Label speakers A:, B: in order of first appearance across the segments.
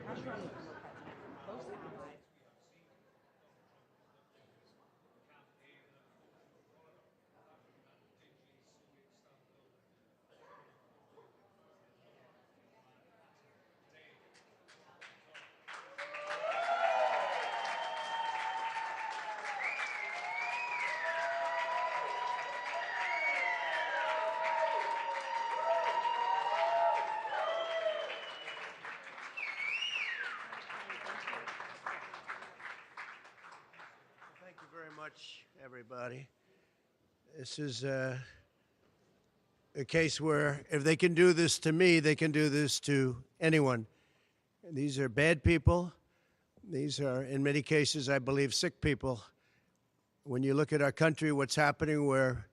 A: Thank you very much, everybody. This is a case where if they can do this to me, they can do this to anyone. And these are bad people. These are, in many cases, I believe, sick people. When you look at our country, what's happening where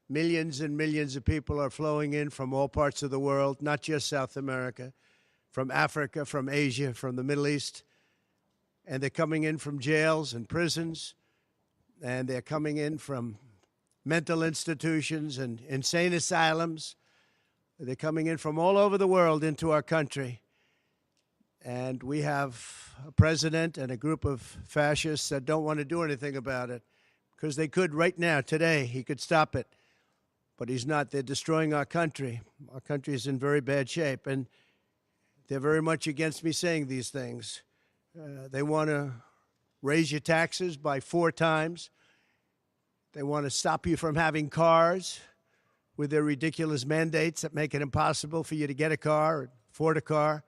A: millions and millions of people are flowing in from all parts of the world, not just South America, from Africa, from Asia, from the Middle East, and they're coming in from jails and prisons, and they're coming in from mental institutions and insane asylums. They're coming in from all over the world into our country. And we have a president and a group of fascists that don't want to do anything about it because they could right now, today, he could stop it. But he's not. They're destroying our country. Our country is in very bad shape. And they're very much against me saying these things. They want to raise your taxes by 4 times. They want to stop you from having cars with their ridiculous mandates that make it impossible for you to get a car or afford a car.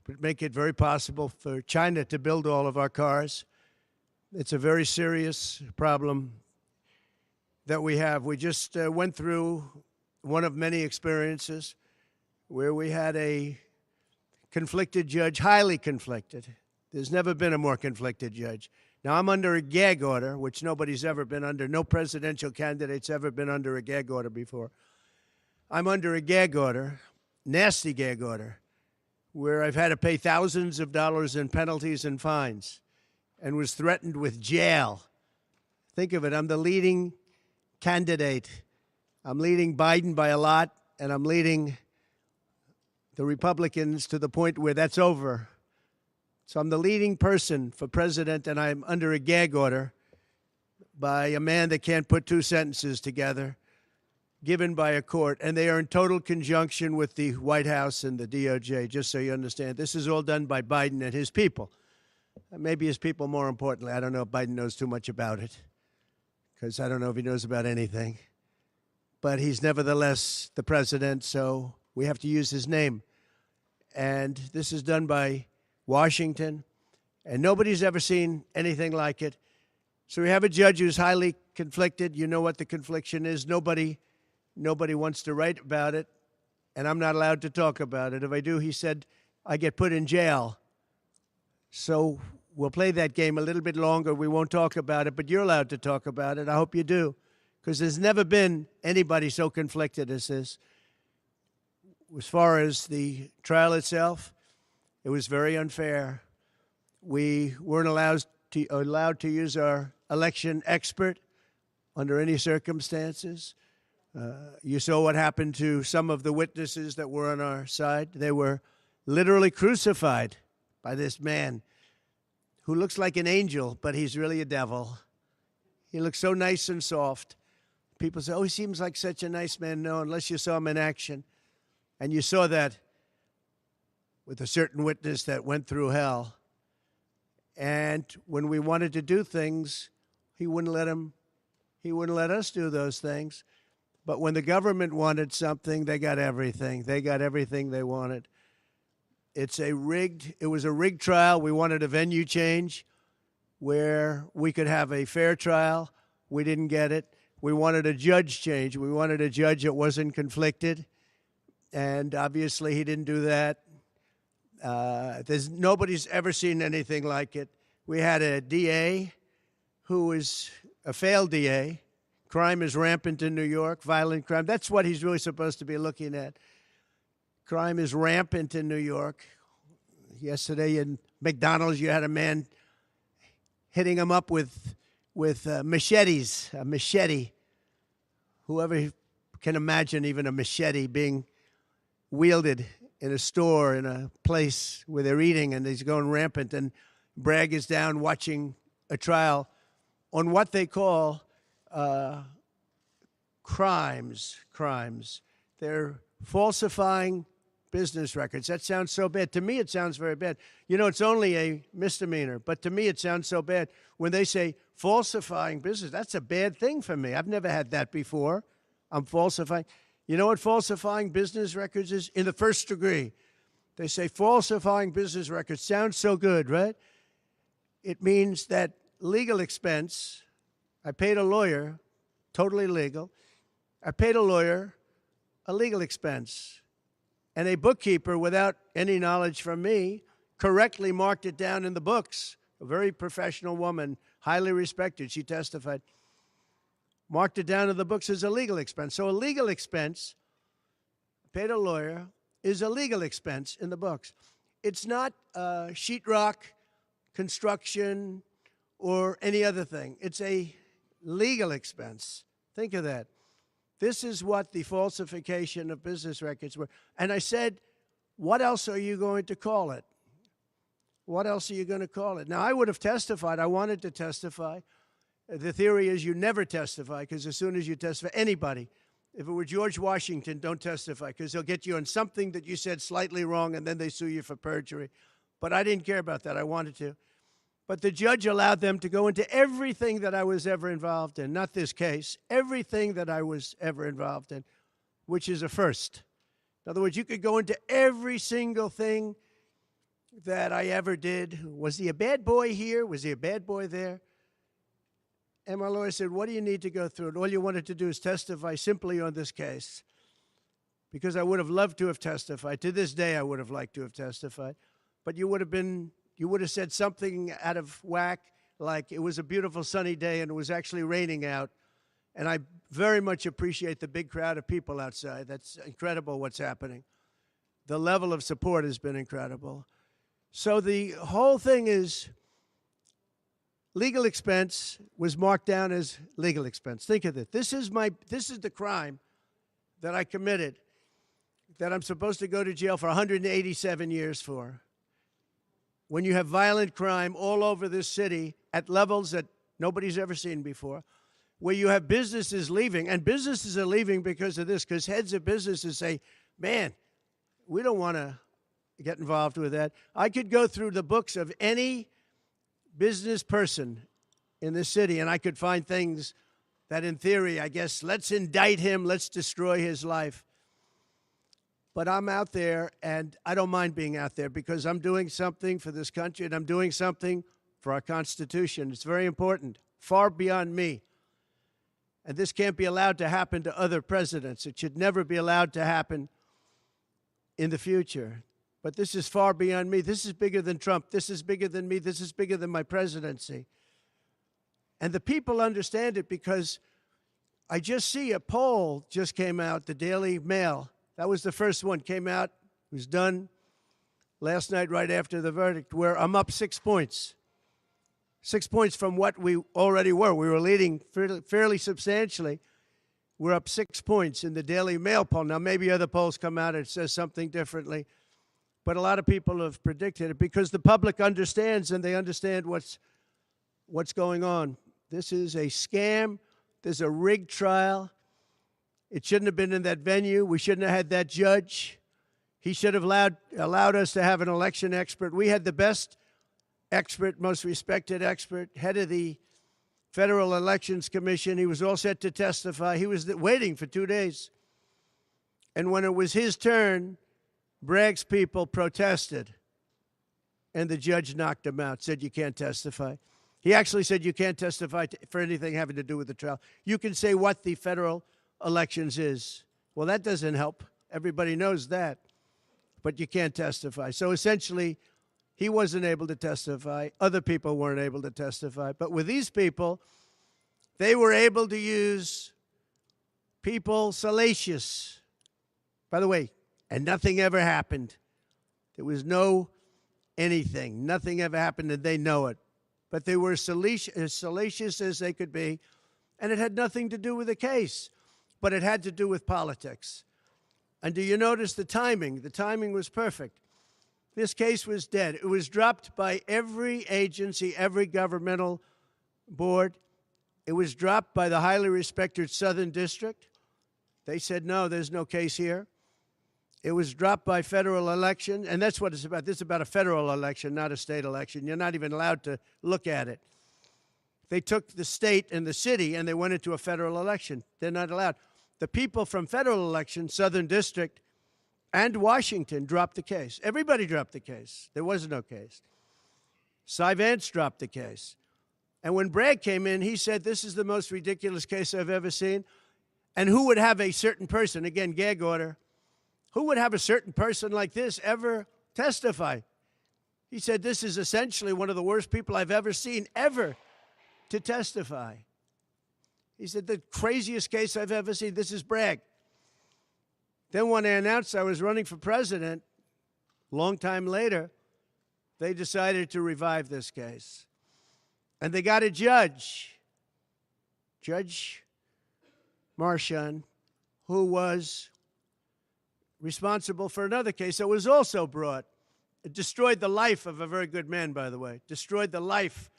A: But make it very possible for China to build all of our cars. It's a very serious problem that we have. We just went through one of many experiences where we had a conflicted judge, highly conflicted. There's never been a more conflicted judge. Now, I'm under a gag order, which nobody's ever been under. No presidential candidate's ever been under a gag order before. I'm under a gag order, nasty gag order, where I've had to pay thousands of dollars in penalties and fines and was threatened with jail. Think of it. I'm the leading candidate. I'm leading Biden by a lot, and I'm leading the Republicans to the point where that's over. So I'm the leading person for president, and I'm under a gag order by a man that can't put 2 sentences together, given by a court, and they are in total conjunction with the White House and the DOJ, just so you understand. This is all done by Biden and his people. Maybe his people more importantly. I don't know if Biden knows too much about it, because I don't know if he knows about anything. But he's nevertheless the president, so we have to use his name. And this is done by Washington, and nobody's ever seen anything like it. So we have a judge who's highly conflicted. You know what the confliction is. Nobody wants to write about it, and I'm not allowed to talk about it. If I do, he said, I get put in jail. So we'll play that game a little bit longer. We won't talk about it, but you're allowed to talk about it. I hope you do, because there's never been anybody so conflicted as this. As far as the trial itself, it was very unfair. We weren't allowed to use our election expert under any circumstances. You saw what happened to some of the witnesses that were on our side. They were literally crucified by this man who looks like an angel, but he's really a devil. He looks so nice and soft. People say, oh, he seems like such a nice man. No, unless you saw him in action. And you saw that with a certain witness that went through hell. And when we wanted to do things, he wouldn't let us do those things. But when the government wanted something, they got everything. They got everything they wanted. It was a rigged trial. We wanted a venue change where we could have a fair trial. We didn't get it. We wanted a judge change. We wanted a judge that wasn't conflicted. And obviously he didn't do that. Nobody's ever seen anything like it. We had a DA who was a failed DA. Crime is rampant in New York, violent crime. That's what he's really supposed to be looking at. Crime is rampant in New York. Yesterday in McDonald's, you had a man hitting him up with machetes, a machete. Whoever can imagine even a machete being wielded in a store, in a place where they're eating, and he's going rampant, and Bragg is down watching a trial on what they call crimes. They're falsifying business records. That sounds so bad. To me, it sounds very bad. You know, it's only a misdemeanor, but to me, it sounds so bad. When they say falsifying business, that's a bad thing for me. I've never had that before. I'm falsifying. You know what falsifying business records is? In the first degree. They say falsifying business records. Sounds so good, right? It means that legal expense, I paid a lawyer, totally legal. I paid a lawyer a legal expense. And a bookkeeper, without any knowledge from me, correctly marked it down in the books. A very professional woman, highly respected, she testified, marked it down in the books as a legal expense. So a legal expense, paid a lawyer, is a legal expense in the books. It's not sheetrock, construction, or any other thing. It's a legal expense. Think of that. This is what the falsification of business records were. And I said, what else are you going to call it? What else are you going to call it? Now, I would have testified. I wanted to testify. The theory is you never testify, because as soon as you testify, anybody, if it were George Washington, don't testify, because they'll get you on something that you said slightly wrong, and then they sue you for perjury. But I didn't care about that. I wanted to. But the judge allowed them to go into everything that I was ever involved in, not this case, everything that I was ever involved in, which is a first. In other words, you could go into every single thing that I ever did. Was he a bad boy here? Was he a bad boy there? And my lawyer said, what do you need to go through? And all you wanted to do is testify simply on this case, because I would have loved to have testified. To this day, I would have liked to have testified. But you would have said something out of whack, like it was a beautiful sunny day and it was actually raining out. And I very much appreciate the big crowd of people outside. That's incredible what's happening. The level of support has been incredible. So the whole thing is legal expense was marked down as legal expense. Think of it. This is the crime that I committed, that I'm supposed to go to jail for 187 years for. When you have violent crime all over this city at levels that nobody's ever seen before, where you have businesses leaving, and businesses are leaving because of this, because heads of businesses say, man, we don't want to get involved with that. I could go through the books of any business person in this city, and I could find things that, in theory, I guess, let's indict him, let's destroy his life. But I'm out there, and I don't mind being out there, because I'm doing something for this country, and I'm doing something for our Constitution. It's very important, far beyond me. And this can't be allowed to happen to other presidents. It should never be allowed to happen in the future. But this is far beyond me. This is bigger than Trump. This is bigger than me. This is bigger than my presidency. And the people understand it, because I just see a poll just came out, the Daily Mail. That was the first one, came out, was done last night right after the verdict, where I'm up 6 points. 6 points from what we already were. We were leading fairly substantially. We're up 6 points in the Daily Mail poll. Now, maybe other polls come out and it says something differently, but a lot of people have predicted it, because the public understands, and they understand what's going on. This is a scam. There's a rigged trial. It shouldn't have been in that venue. We shouldn't have had that judge. He should have allowed us to have an election expert. We had the best expert, most respected expert, head of the Federal Elections Commission. He was all set to testify. He was waiting for 2 days. And when it was his turn, Bragg's people protested, and the judge knocked him out, said you can't testify. He actually said you can't testify for anything having to do with the trial. You can say what the federal elections is. Well, that doesn't help. Everybody knows that. But you can't testify. So essentially, he wasn't able to testify. Other people weren't able to testify. But with these people, they were able to use people salacious. By the way, and nothing ever happened. There was no anything. Nothing ever happened, and they know it. But they were as salacious as they could be, and it had nothing to do with the case. But it had to do with politics. And do you notice the timing? The timing was perfect. This case was dead. It was dropped by every agency, every governmental board. It was dropped by the highly respected Southern District. They said, no, there's no case here. It was dropped by federal election, and that's what it's about. This is about a federal election, not a state election. You're not even allowed to look at it. They took the state and the city, and they went into a federal election. They're not allowed. The people from federal election, Southern District, and Washington dropped the case. Everybody dropped the case. There was no case. Cy Vance dropped the case. And when Bragg came in, he said, this is the most ridiculous case I've ever seen. And who would have a certain person, again, gag order, who would have a certain person like this ever testify? He said, this is essentially one of the worst people I've ever seen, ever, to testify. He said, the craziest case I've ever seen. This is Bragg. Then when I announced I was running for president, a long time later, they decided to revive this case. And they got a judge, Judge Marchand, who was responsible for another case that was also brought. It destroyed the life of a very good man, by the way. Destroyed the life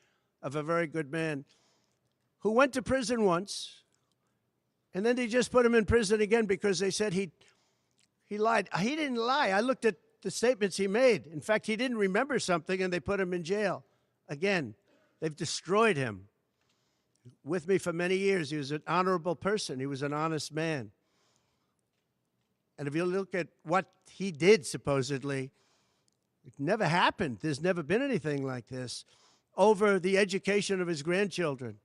A: of a very good man who went to prison once, and then they just put him in prison again because they said he lied. He didn't lie. I looked at the statements he made. In fact, he didn't remember something, and they put him in jail. Again, they've destroyed him. With me for many years, he was an honorable person. He was an honest man. And if you look at what he did, supposedly, it never happened. There's never been anything like this. Over the education of his grandchildren.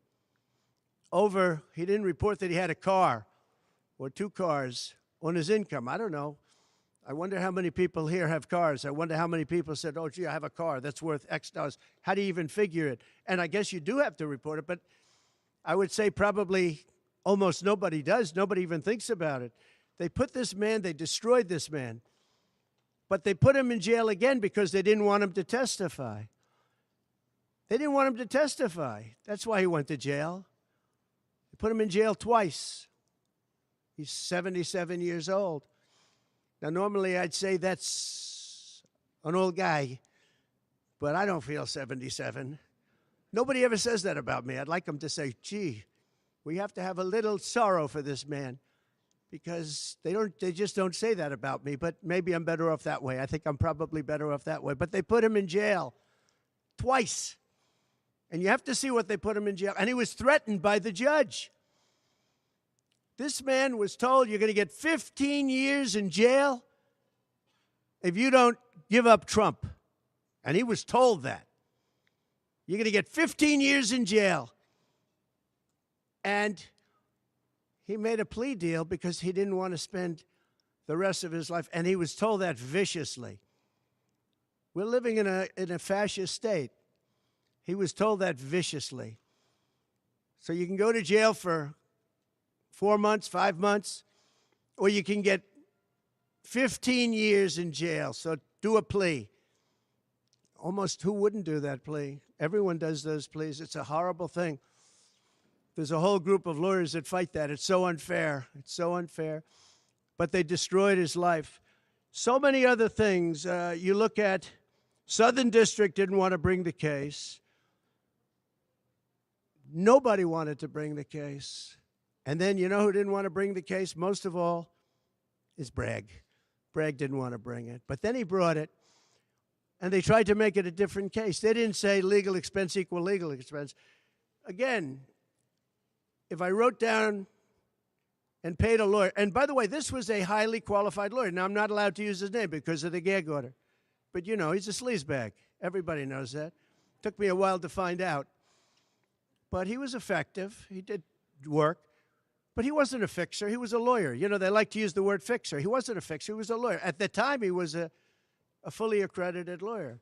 A: Over, he didn't report that he had a car or 2 cars on his income. I don't know. I wonder how many people here have cars. I wonder how many people said, oh, gee, I have a car that's worth X dollars. How do you even figure it? And I guess you do have to report it, but I would say probably almost nobody does. Nobody even thinks about it. They put this man, they destroyed this man, but they put him in jail again because they didn't want him to testify. They didn't want him to testify. That's why he went to jail. They put him in jail twice. He's 77 years old. Now, normally I'd say that's an old guy, but I don't feel 77. Nobody ever says that about me. I'd like them to say, gee, we have to have a little sorrow for this man, because they just don't say that about me, but maybe I'm better off that way. I think I'm probably better off that way. But they put him in jail twice. And you have to see what they put him in jail. And he was threatened by the judge. This man was told, you're going to get 15 years in jail if you don't give up Trump. And he was told that. You're going to get 15 years in jail. And he made a plea deal because he didn't want to spend the rest of his life. And he was told that viciously. We're living in a fascist state. He was told that viciously. So you can go to jail for 4 months, 5 months, or you can get 15 years in jail. So do a plea. Almost who wouldn't do that plea? Everyone does those pleas. It's a horrible thing. There's a whole group of lawyers that fight that. It's so unfair. It's so unfair. But they destroyed his life. So many other things. You look at Southern District didn't want to bring the case. Nobody wanted to bring the case. And then you know who didn't want to bring the case? Most of all is Bragg. Bragg didn't want to bring it. But then he brought it. And they tried to make it a different case. They didn't say legal expense equal legal expense. Again, if I wrote down and paid a lawyer, and by the way, this was a highly qualified lawyer. Now, I'm not allowed to use his name because of the gag order. But, you know, he's a sleazebag. Everybody knows that. Took me a while to find out. But he was effective. He did work. But he wasn't a fixer. He was a lawyer. You know, they like to use the word fixer. He wasn't a fixer. He was a lawyer. At the time, he was a fully accredited lawyer.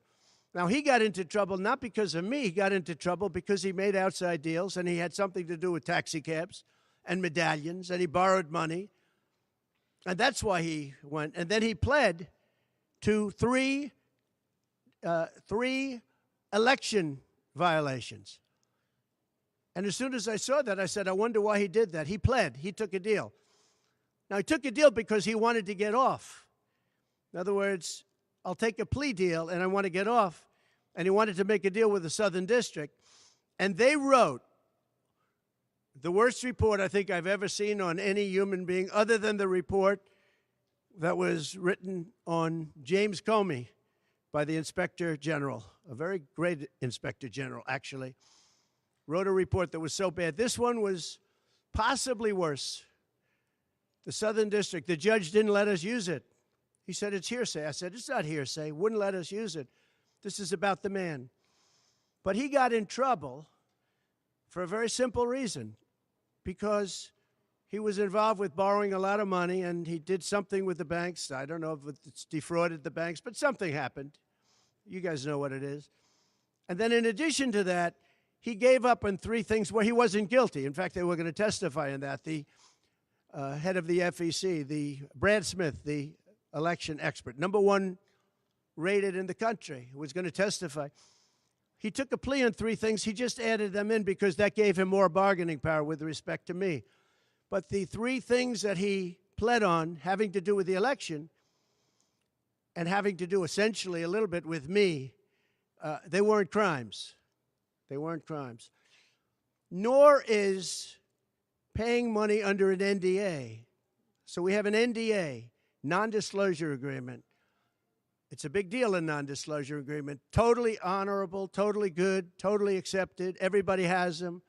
A: Now, he got into trouble not because of me. He got into trouble because he made outside deals, and he had something to do with taxi cabs and medallions, and he borrowed money. And that's why he went. And then he pled to three election violations. And as soon as I saw that, I said, I wonder why he did that. He pled. He took a deal. Now, he took a deal because he wanted to get off. In other words, I'll take a plea deal and I want to get off. And he wanted to make a deal with the Southern District. And they wrote the worst report I think I've ever seen on any human being, other than the report that was written on James Comey by the Inspector General, a very great Inspector General, actually, wrote a report that was so bad. This one was possibly worse. The Southern District, the judge didn't let us use it. He said, it's hearsay. I said, it's not hearsay. Wouldn't let us use it. This is about the man. But he got in trouble for a very simple reason, because he was involved with borrowing a lot of money, and he did something with the banks. I don't know if it's defrauded the banks, but something happened. You guys know what it is. And then in addition to that, he gave up on 3 things where he wasn't guilty. In fact, they were going to testify in that. The head of the FEC, the Brad Smith, the election expert, #1 rated in the country, was going to testify. He took a plea on 3 things. He just added them in because that gave him more bargaining power with respect to me. But the 3 things that he pled on, having to do with the election and having to do essentially a little bit with me, they weren't crimes. They weren't crimes. Nor is paying money under an NDA. So we have an NDA, non-disclosure agreement. It's a big deal, a non-disclosure agreement. Totally honorable, totally good, totally accepted. Everybody has them.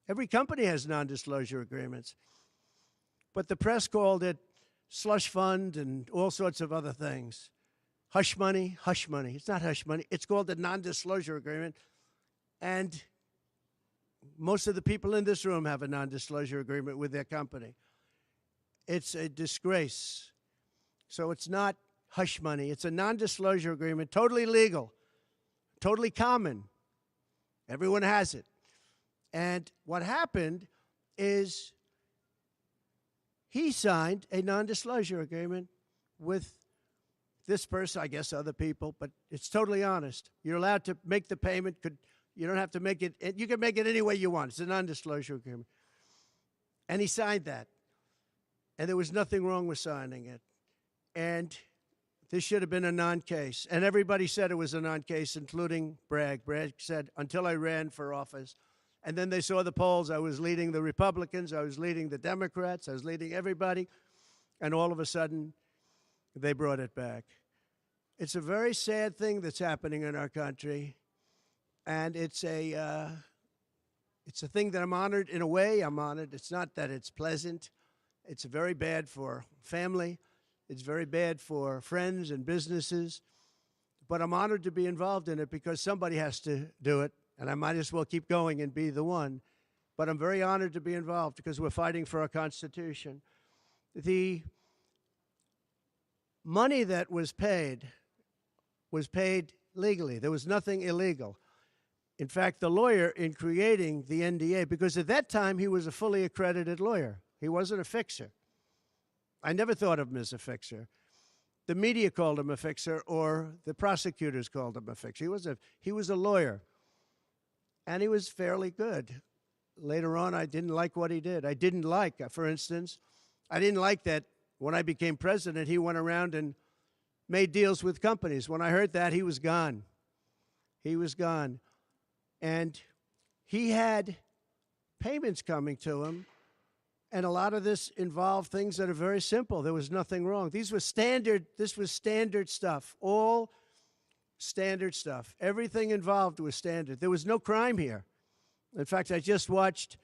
A: Every company has non-disclosure agreements. But the press called it slush fund and all sorts of other things. Hush money, hush money. It's not hush money. It's called a non-disclosure agreement. And most of the people in this room have a non-disclosure agreement with their company. It's a disgrace. So it's not hush money. It's a non-disclosure agreement, totally legal, totally common. Everyone has it. And what happened is he signed a non-disclosure agreement with this person, I guess other people, but it's totally honest. You're allowed to make the payment. You don't have to make it. You can make it any way you want. It's a non-disclosure agreement. And he signed that. And there was nothing wrong with signing it. And this should have been a non-case. And everybody said it was a non-case, including Bragg. Bragg said, until I ran for office. And then they saw the polls. I was leading the Republicans. I was leading the Democrats. I was leading everybody. And all of a sudden, they brought it back. It's a very sad thing that's happening in our country. And it's a thing that I'm honored. In a way, I'm honored. It's not that it's pleasant. It's very bad for family. It's very bad for friends and businesses. But I'm honored to be involved in it because somebody has to do it. And I might as well keep going and be the one. But I'm very honored to be involved because we're fighting for our Constitution. The money that was paid legally. There was nothing illegal. In fact, the lawyer in creating the NDA, because at that time he was a fully accredited lawyer. He wasn't a fixer. I never thought of him as a fixer. The media called him a fixer, or the prosecutors called him a fixer. He was a lawyer, and he was fairly good. Later on, I didn't like what he did. I didn't like, for instance, I didn't like that when I became president, he went around and made deals with companies. When I heard that, he was gone. He was gone. And he had payments coming to him, and a lot of this involved things that are very simple. There was nothing wrong. This was standard stuff, all standard stuff. Everything involved was standard. There was no crime here. In fact, I just watched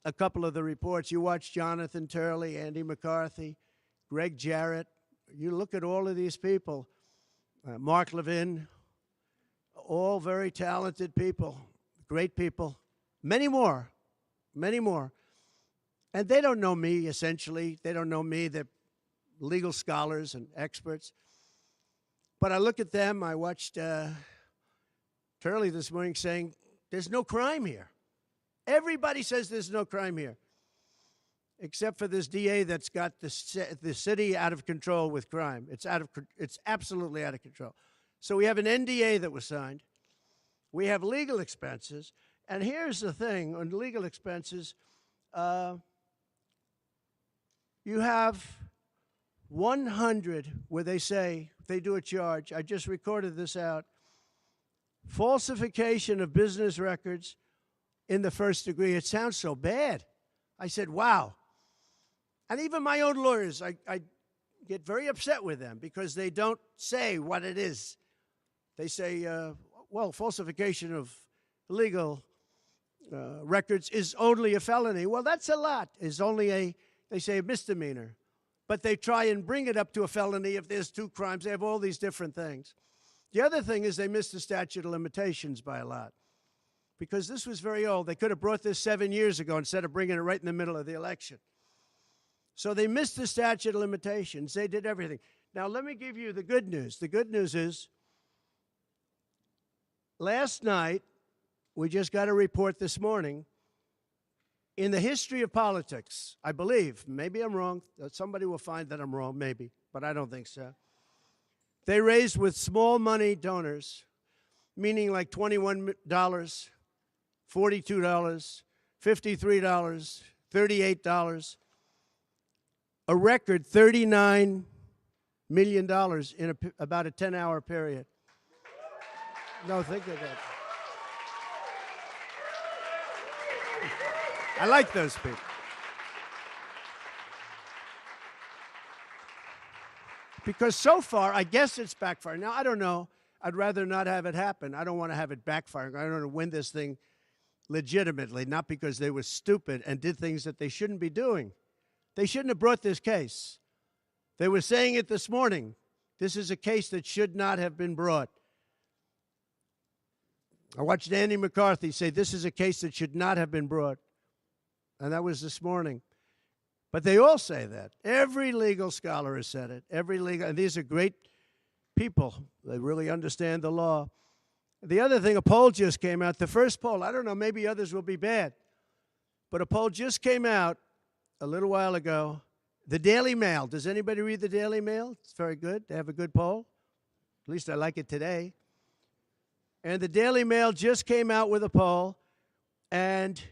A: a couple of the reports. You watched Jonathan Turley, Andy McCarthy, Greg Jarrett. You look at all of these people, Mark Levin, all very talented people, great people, many more. And they don't know me, essentially. They don't know me. They're legal scholars and experts. But I look at them. I watched Turley this morning saying, there's no crime here. Everybody says there's no crime here, except for this DA that's got the city out of control with crime. It's absolutely out of control. So we have an NDA that was signed. We have legal expenses. And here's the thing on legal expenses. You have 100 where they say, they do a charge. I just recorded this out. Falsification of business records in the first degree. It sounds so bad. I said, wow. And even my own lawyers, I get very upset with them because they don't say what it is. They say, well, falsification of legal records is only a felony. Well, that's a lot. It's only they say a misdemeanor. But they try and bring it up to a felony if there's 2 crimes. They have all these different things. The other thing is they missed the statute of limitations by a lot because this was very old. They could have brought this 7 years ago instead of bringing it right in the middle of the election. So they missed the statute of limitations. They did everything. Now, let me give you the good news. The good news is last night, we just got a report this morning, in the history of politics, I believe, maybe I'm wrong, somebody will find that I'm wrong, maybe, but I don't think so. They raised with small money donors, meaning like $21, $42, $53, $38, a record $39 million in about a 10-hour period. No, think of that. I like those people. Because so far, I guess it's backfiring. Now, I don't know. I'd rather not have it happen. I don't want to have it backfiring. I don't want to win this thing legitimately, not because they were stupid and did things that they shouldn't be doing. They shouldn't have brought this case. They were saying it this morning. This is a case that should not have been brought. I watched Andy McCarthy say this is a case that should not have been brought. And that was this morning. But they all say that. Every legal scholar has said it. And these are great people. They really understand the law. The other thing, a poll just came out. The first poll, I don't know, maybe others will be bad. But a poll just came out a little while ago. The Daily Mail. Does anybody read the Daily Mail? It's very good. They have a good poll. At least I like it today. And the Daily Mail just came out with a poll, and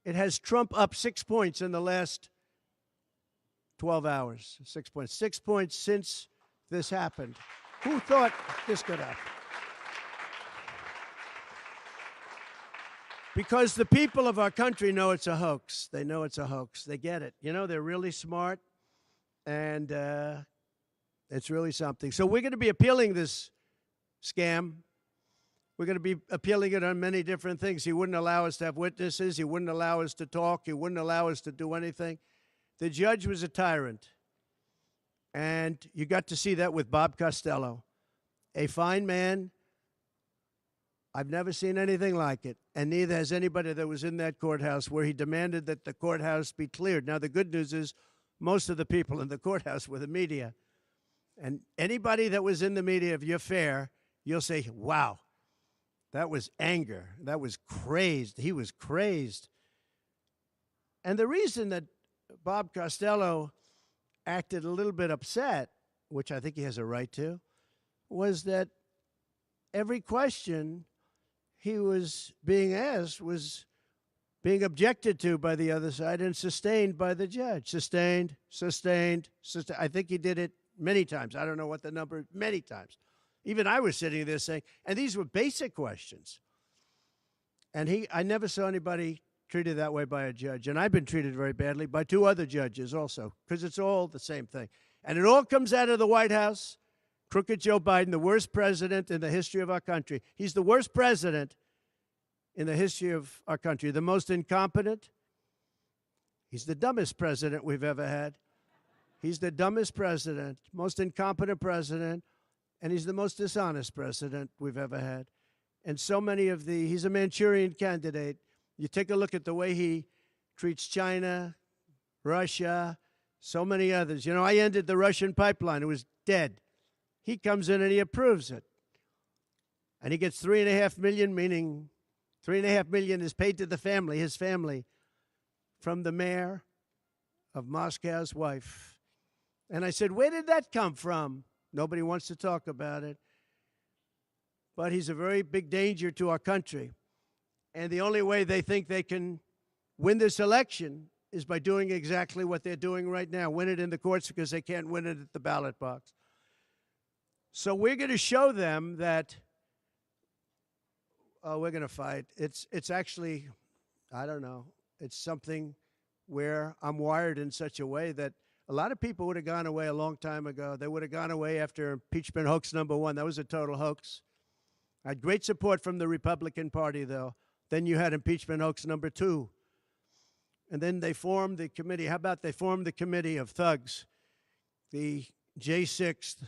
A: it has Trump up 6 points in the last 12 hours. 6 points. 6 points since this happened. Who thought this could happen? Because the people of our country know it's a hoax. They know it's a hoax. They get it. You know, they're really smart, and it's really something. So we're going to be appealing this scam. We're going to be appealing it on many different things. He wouldn't allow us to have witnesses. He wouldn't allow us to talk. He wouldn't allow us to do anything. The judge was a tyrant. And you got to see that with Bob Costello, a fine man. I've never seen anything like it, and neither has anybody that was in that courthouse where he demanded that the courthouse be cleared. Now, the good news is most of the people in the courthouse were the media. And anybody that was in the media, if you're fair, you'll say, wow, that was anger. That was crazed. He was crazed. And the reason that Bob Costello acted a little bit upset, which I think he has a right to, was that every question he was being asked was being objected to by the other side and sustained by the judge. Sustained. I think he did it many times. I don't know what the number, many times. Even I was sitting there saying, and these were basic questions. And I never saw anybody treated that way by a judge. And I've been treated very badly by 2 other judges also, because it's all the same thing. And it all comes out of the White House. Crooked Joe Biden, the worst president in the history of our country. He's the worst president in the history of our country. The most incompetent. He's the dumbest president we've ever had. He's the dumbest president, most incompetent president, and he's the most dishonest president we've ever had. And so many of he's a Manchurian candidate. You take a look at the way he treats China, Russia, so many others. You know, I ended the Russian pipeline. It was dead. He comes in and he approves it. And he gets $3.5 million, meaning $3.5 million is paid to the family, his family, from the mayor of Moscow's wife. And I said, where did that come from? Nobody wants to talk about it. But he's a very big danger to our country. And the only way they think they can win this election is by doing exactly what they're doing right now, win it in the courts because they can't win it at the ballot box. So we're going to show them that we're going to fight. It's actually, I don't know, it's something where I'm wired in such a way that a lot of people would have gone away a long time ago. They would have gone away after impeachment hoax #1. That was a total hoax. I had great support from the Republican Party, though. Then you had impeachment hoax #2. And then they formed the committee. How about they formed the committee of thugs, the J6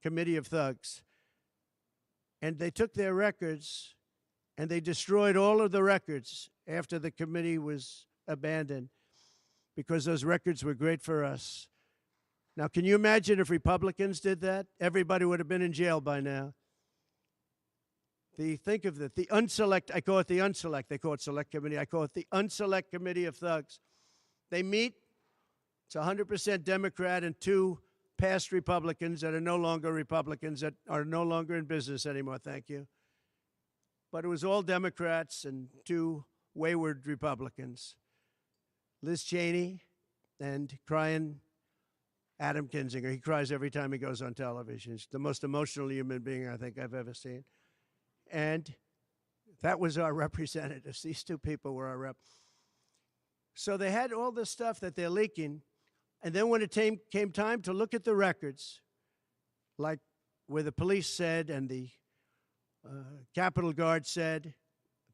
A: committee of thugs. And they took their records and they destroyed all of the records after the committee was abandoned because those records were great for us. Now, can you imagine if Republicans did that? Everybody would have been in jail by now. Think of it, the unselect, I call it the unselect, they call it select committee, I call it the unselect committee of thugs. They meet, it's 100% Democrat and 2 past Republicans that are no longer Republicans, that are no longer in business anymore, thank you. But it was all Democrats and 2 wayward Republicans. Liz Cheney and crying Adam Kinzinger. He cries every time he goes on television. He's the most emotional human being I think I've ever seen. And that was our representatives. These 2 people were our rep. So they had all this stuff that they're leaking. And then when it came time to look at the records, like where the police said and the Capitol Guard said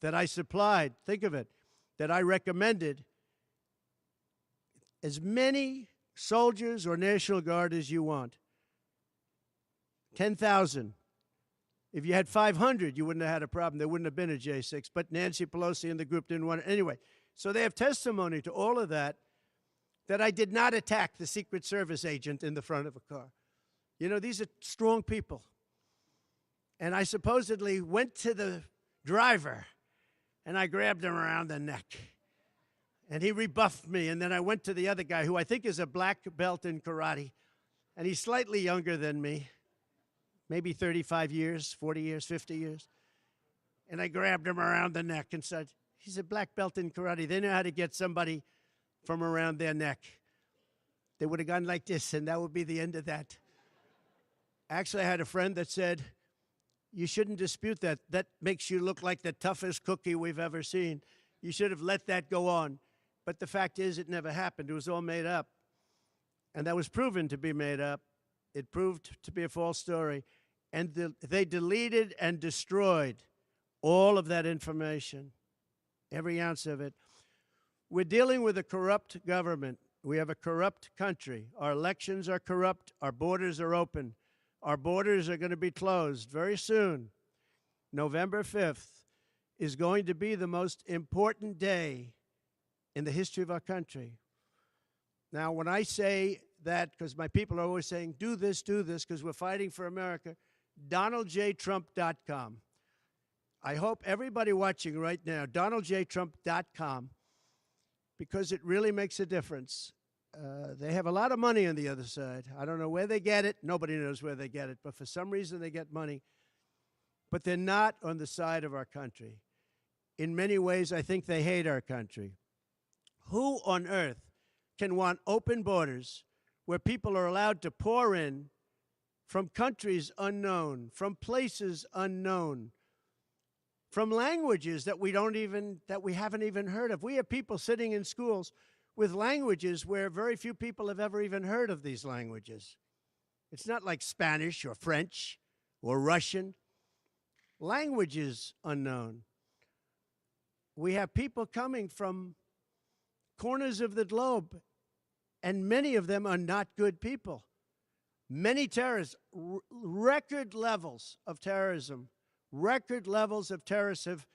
A: that I supplied, think of it, that I recommended as many soldiers or National Guard as you want. 10,000. If you had 500, you wouldn't have had a problem. There wouldn't have been a J6. But Nancy Pelosi and the group didn't want it. Anyway, so they have testimony to all of that, that I did not attack the Secret Service agent in the front of a car. You know, these are strong people. And I supposedly went to the driver, and I grabbed him around the neck. And he rebuffed me. And then I went to the other guy, who I think is a black belt in karate. And he's slightly younger than me. Maybe 35 years, 40 years, 50 years. And I grabbed him around the neck and said, he's a black belt in karate. They know how to get somebody from around their neck. They would have gone like this, and that would be the end of that. Actually, I had a friend that said, you shouldn't dispute that. That makes you look like the toughest cookie we've ever seen. You should have let that go on. But the fact is, it never happened. It was all made up. And that was proven to be made up. It proved to be a false story. And they deleted and destroyed all of that information, every ounce of it. We're dealing with a corrupt government. We have a corrupt country. Our elections are corrupt. Our borders are open. Our borders are going to be closed very soon. November 5th is going to be the most important day in the history of our country. Now, when I say that, because my people are always saying, do this, because we're fighting for America, DonaldJTrump.com. I hope everybody watching right now, DonaldJTrump.com, because it really makes a difference. They have a lot of money on the other side. I don't know where they get it. Nobody knows where they get it. But for some reason, they get money. But they're not on the side of our country. In many ways, I think they hate our country. Who on earth can want open borders where people are allowed to pour in from countries unknown, from places unknown, from languages that we haven't even heard of? We have people sitting in schools with languages where very few people have ever even heard of these languages. It's not like Spanish or French or Russian. Languages unknown. We have people coming from corners of the globe, and many of them are not good people. Many terrorists, record levels of terrorism, record levels of terrorists have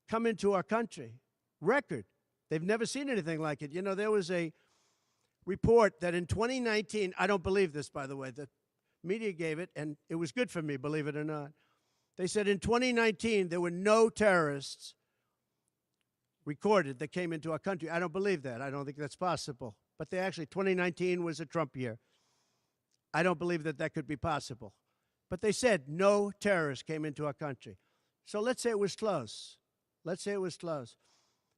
A: come into our country. Record. They've never seen anything like it. You know, there was a report that in 2019, I don't believe this, by the way, the media gave it, and it was good for me, believe it or not. They said in 2019, there were no terrorists recorded that came into our country. I don't believe that. I don't think that's possible. But 2019 was a Trump year. I don't believe that that could be possible. But they said no terrorists came into our country. So let's say it was close. Let's say it was close.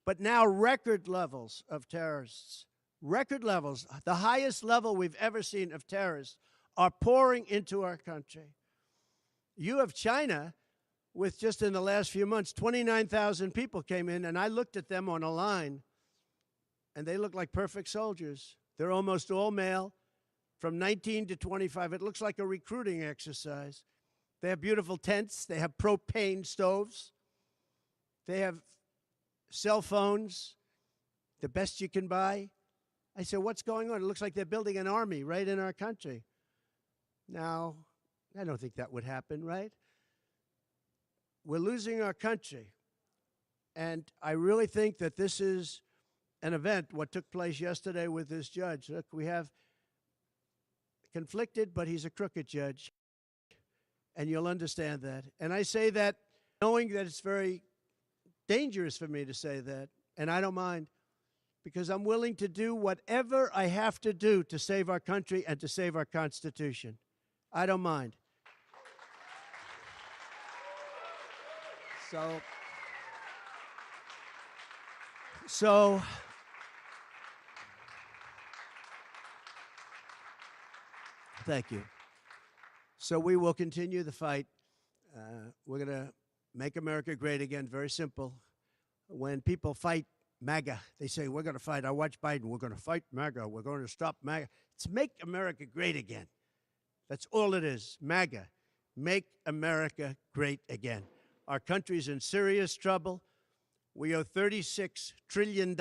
A: but now record levels of terrorists, record levels, the highest level we've ever seen of terrorists are pouring into our country. You have China with just in the last few months, 29,000 people came in, and I looked at them on a line, and they look like perfect soldiers. They're almost all male, from 19 to 25. It looks like a recruiting exercise. They have beautiful tents. They have propane stoves. They have cell phones, the best you can buy. I said, what's going on? It looks like they're building an army right in our country. Now, I don't think that would happen, right? We're losing our country. And I really think that this is an event, what took place yesterday with this judge. Look, we have conflicted, but he's a crooked judge. And you'll understand that. And I say that knowing that it's very dangerous for me to say that, and I don't mind, because I'm willing to do whatever I have to do to save our country and to save our Constitution. I don't mind. So thank you. So we will continue the fight. We're going to make America great again. Very simple. When people fight MAGA, they say, we're going to fight. I watch Biden. We're going to fight MAGA. We're going to stop MAGA. It's make America great again. That's all it is. MAGA. Make America great again. Our country's in serious trouble. We owe $36 trillion.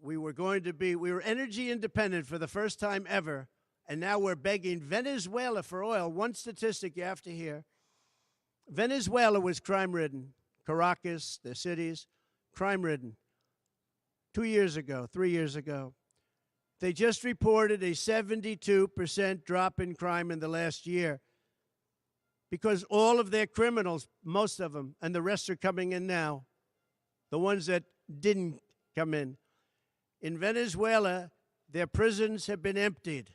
A: We were energy independent for the first time ever, and now we're begging Venezuela for oil. One statistic you have to hear. Venezuela was crime-ridden. Caracas, the cities, crime-ridden. 2 years ago, 3 years ago. They just reported a 72% drop in crime in the last year because all of their criminals, most of them, and the rest are coming in now, the ones that didn't come in. In Venezuela, their prisons have been emptied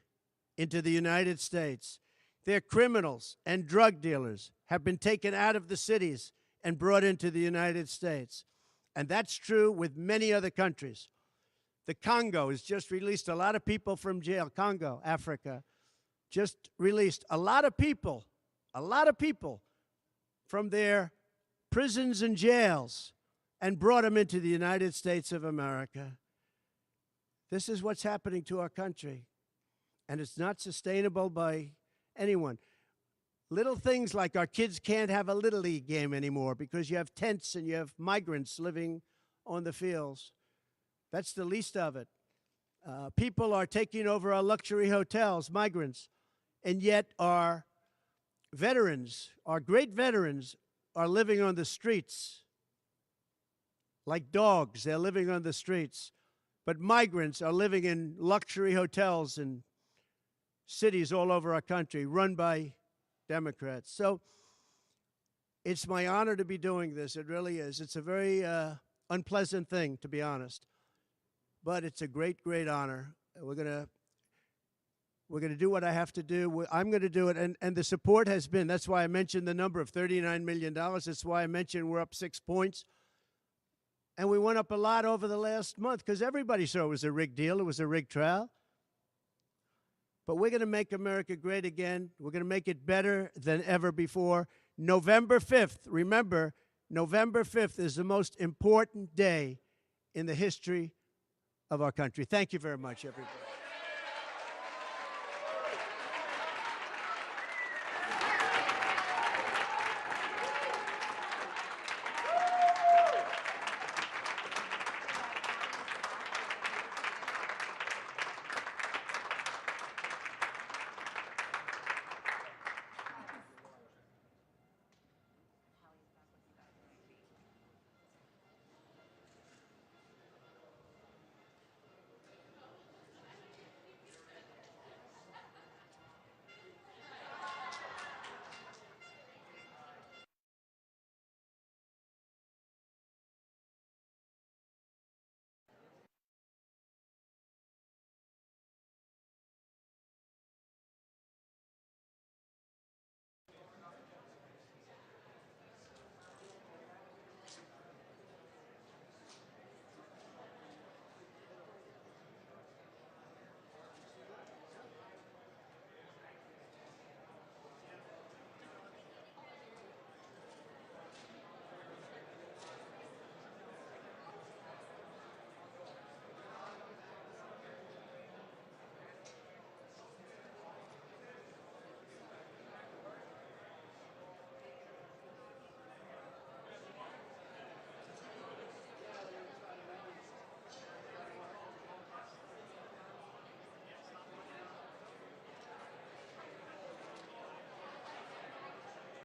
A: into the United States. Their criminals and drug dealers have been taken out of the cities and brought into the United States. And that's true with many other countries. The Congo has just released a lot of people from jail. Congo, Africa, just released a lot of people from their prisons and jails and brought them into the United States of America. This is what's happening to our country, and it's not sustainable by anyone. Little things like our kids can't have a Little League game anymore because you have tents and you have migrants living on the fields. That's the least of it. People are taking over our luxury hotels, migrants, and yet our veterans, our great veterans, are living on the streets. Like dogs, they're living on the streets. But migrants are living in luxury hotels in cities all over our country, run by Democrats. So it's my honor to be doing this. It really is. It's a very unpleasant thing, to be honest. But it's a great, great honor. We're gonna do what I have to do. I'm going to do it. And the support has been, that's why I mentioned the number of $39 million. That's why I mentioned we're up 6 points. And we went up a lot over the last month because everybody saw it was a rigged deal. It was a rigged trial. But we're going to make America great again. We're going to make it better than ever before. November 5th, remember, November 5th is the most important day in the history of our country. Thank you very much, everybody.